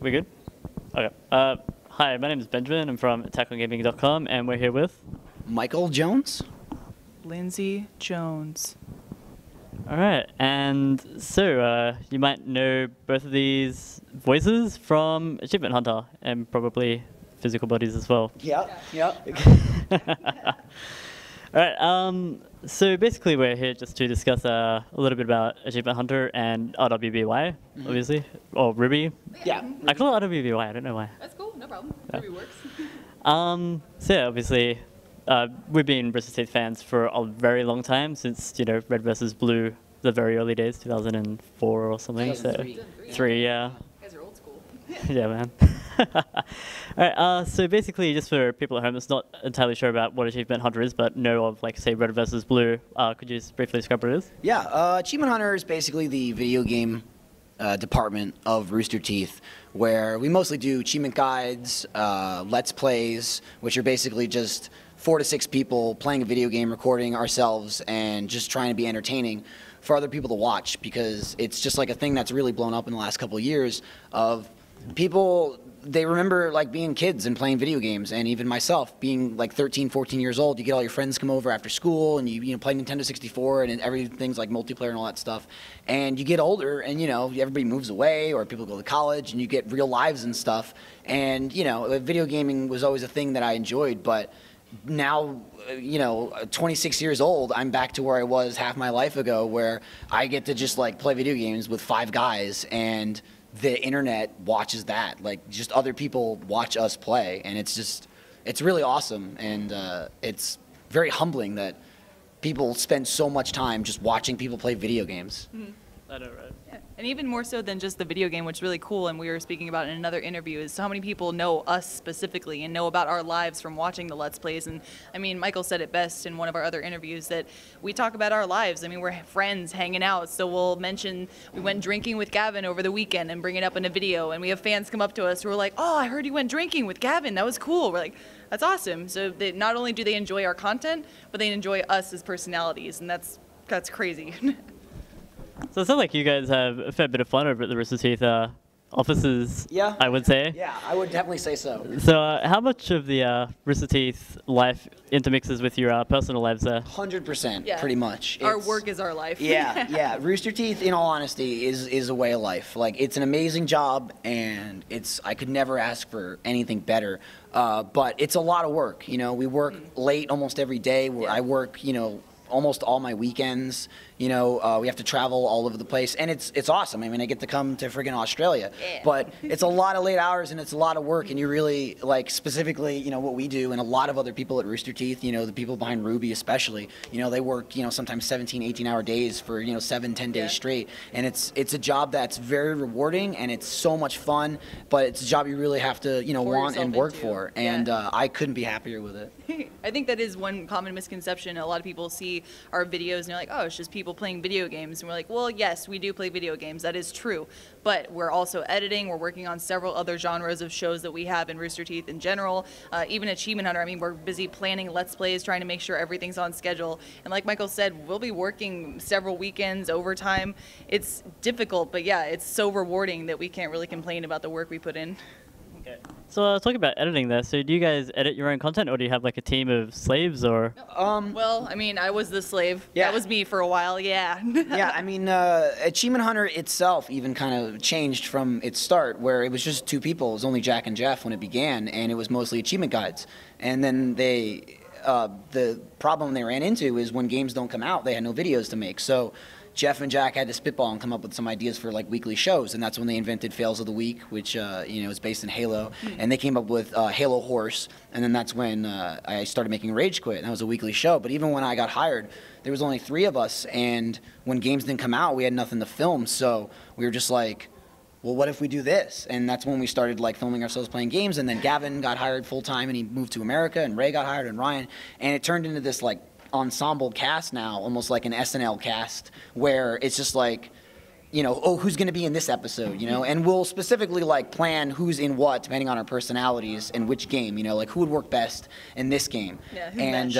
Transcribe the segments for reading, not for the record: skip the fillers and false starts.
We good? Okay. Hi, my name is Benjamin. I'm from attackongaming.com, and we're here with... Michael Jones? Lindsay Jones. All right, and so you might know both of these voices from Achievement Hunter, and probably physical bodies as well. Yep. All right, so basically we're here just to discuss a little bit about Achievement Hunter and RWBY, obviously, or Ruby. Yeah. I call it RWBY, I don't know why. That's cool, no problem. Ruby works. So yeah, obviously, we've been Rooster Teeth fans for a very long time, since, you know, Red versus Blue, the very early days, 2004 or something. 2003. So, three, yeah. You guys are old school. Yeah, man. Alright, so basically, just for people at home that's not entirely sure about what Achievement Hunter is, but know of, like, say, Red versus Blue, could you just briefly describe what it is? Yeah, Achievement Hunter is basically the video game department of Rooster Teeth, where we mostly do achievement guides, let's plays, which are basically just 4 to 6 people playing a video game, recording ourselves, and just trying to be entertaining for other people to watch, because it's just like a thing that's really blown up in the last couple of years of people. They remember like being kids and playing video games, and even myself being like 13, 14 years old. You get all your friends come over after school, and you play Nintendo 64, and everything's like multiplayer and all that stuff. And you get older, and everybody moves away, or people go to college, and you get real lives and stuff. And video gaming was always a thing that I enjoyed, but now, 26 years old, I'm back to where I was half my life ago, where I get to just like play video games with 5 guys, and the internet watches that. Like, just other people watch us play, and it's really awesome, and it's very humbling that people spend so much time just watching people play video games. Mm-hmm. I know, right? Yeah. And even more so than just the video game, which is really cool, and we were speaking about in another interview, is how many people know us specifically and know about our lives from watching the Let's Plays. And I mean, Michael said it best in one of our other interviews that we talk about our lives. I mean, we're friends hanging out, so we'll mention we went drinking with Gavin over the weekend and bring it up in a video, and we have fans come up to us who are like, "Oh, I heard you went drinking with Gavin. That was cool." We're like, "That's awesome." So not only do they enjoy our content, but they enjoy us as personalities, and that's crazy. So it sounds like you guys have a fair bit of fun over at the Rooster Teeth offices, Yeah. I would say. Yeah, I would definitely say so. So how much of the Rooster Teeth life intermixes with your personal lives there? 100%, Yeah. pretty much. Our work is our life. Yeah. Rooster Teeth, in all honesty, is a way of life. Like, it's an amazing job, and I could never ask for anything better. But it's a lot of work. We work late almost every day. I work, almost all my weekends. We have to travel all over the place, and it's awesome. I mean, I get to come to friggin' Australia, but it's a lot of late hours, and it's a lot of work, and you really, like, specifically, what we do, and a lot of other people at Rooster Teeth, the people behind Ruby especially, they work, sometimes 17, 18-hour days for, 7, 10 days straight, and it's a job that's very rewarding, and it's so much fun, but it's a job you really have to, want and work for, and I couldn't be happier with it. I think that is one common misconception. A lot of people see our videos and they're like, "Oh, it's just people playing video games." And we're like, well, yes, we do play video games. That is true. But we're also editing. We're working on several other genres of shows that we have in Rooster Teeth in general. Even Achievement Hunter, I mean, we're busy planning Let's Plays, trying to make sure everything's on schedule. And like Michael said, we'll be working several weekends, overtime. It's difficult, but yeah, it's so rewarding that we can't really complain about the work we put in. Okay. So talking about editing there, so do you guys edit your own content, or do you have like a team of slaves, or? Well, I mean, I was the slave. Yeah. That was me for a while, yeah. Yeah, I mean, Achievement Hunter itself even kind of changed from its start, where it was just 2 people. It was only Jack and Jeff when it began, and it was mostly achievement guides. And then the problem they ran into is when games don't come out, they had no videos to make. So Jeff and Jack had to spitball and come up with some ideas for like weekly shows, and that's when they invented Fails of the Week, which is based in Halo, and they came up with Halo Horse, and then that's when I started making Rage Quit, and that was a weekly show. But even when I got hired, there was only 3 of us, and when games didn't come out, we had nothing to film, so we were just like, well, what if we do this? And that's when we started like filming ourselves playing games, and then Gavin got hired full-time, and he moved to America, and Ray got hired, and Ryan, and it turned into this like ensemble cast now, almost like an SNL cast, where it's just like, oh, who's going to be in this episode, and we'll specifically like plan who's in what depending on our personalities and which game, like who would work best in this game. Yeah, and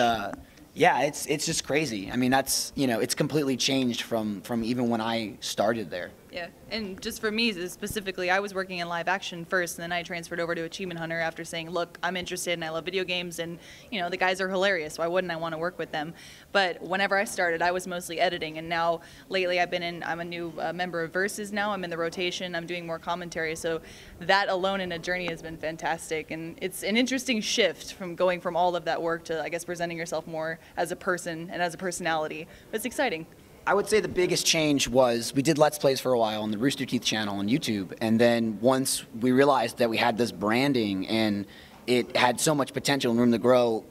yeah, it's just crazy. I mean, that's it's completely changed from even when I started there. Yeah, and just for me specifically, I was working in live action first, and then I transferred over to Achievement Hunter after saying, look, I'm interested and I love video games, and the guys are hilarious. Why wouldn't I want to work with them? But whenever I started, I was mostly editing, and now lately I'm a new member of Versus now. I'm in the rotation. I'm doing more commentary, so that alone in a journey has been fantastic, and it's an interesting shift from going from all of that work to, I guess, presenting yourself more as a person and as a personality. But it's exciting. I would say the biggest change was we did Let's Plays for a while on the Rooster Teeth channel on YouTube, and then once we realized that we had this branding and it had so much potential and room to grow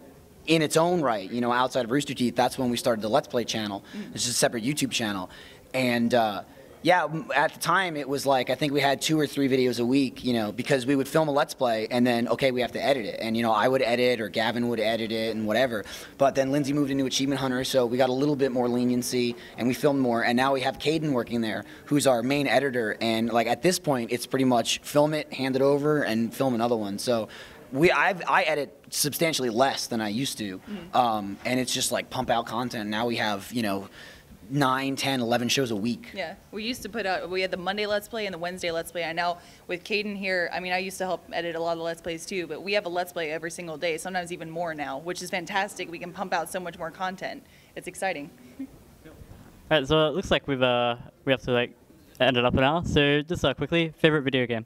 in its own right, outside of Rooster Teeth, that's when we started the Let's Play channel. It's just a separate YouTube channel. And yeah, at the time it was like, I think we had 2 or 3 videos a week, because we would film a Let's Play and then, okay, we have to edit it. And, I would edit or Gavin would edit it and whatever. But then Lindsay moved into Achievement Hunter, so we got a little bit more leniency and we filmed more. And now we have Caden working there, who's our main editor. And like at this point, it's pretty much film it, hand it over, and film another one. So I edit substantially less than I used to. And it's just like pump out content. Now we have, 9, 10, 11 shows a week. Yeah, we used to we had the Monday Let's Play and the Wednesday Let's Play. And now with Caden here, I mean, I used to help edit a lot of the Let's Plays too, but we have a Let's Play every single day, sometimes even more now, which is fantastic. We can pump out so much more content. It's exciting. All right, so it looks like we have to end it up now. So just quickly, favorite video game?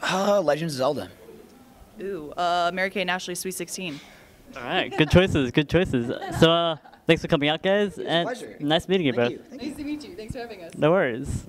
Legends of Zelda. Ooh, Mary Kay and Ashley Sweet 16. All right, good choices, good choices. So thanks for coming out, guys, and pleasure. nice meeting you both. Thank you. Nice to meet you. Thanks for having us. No worries.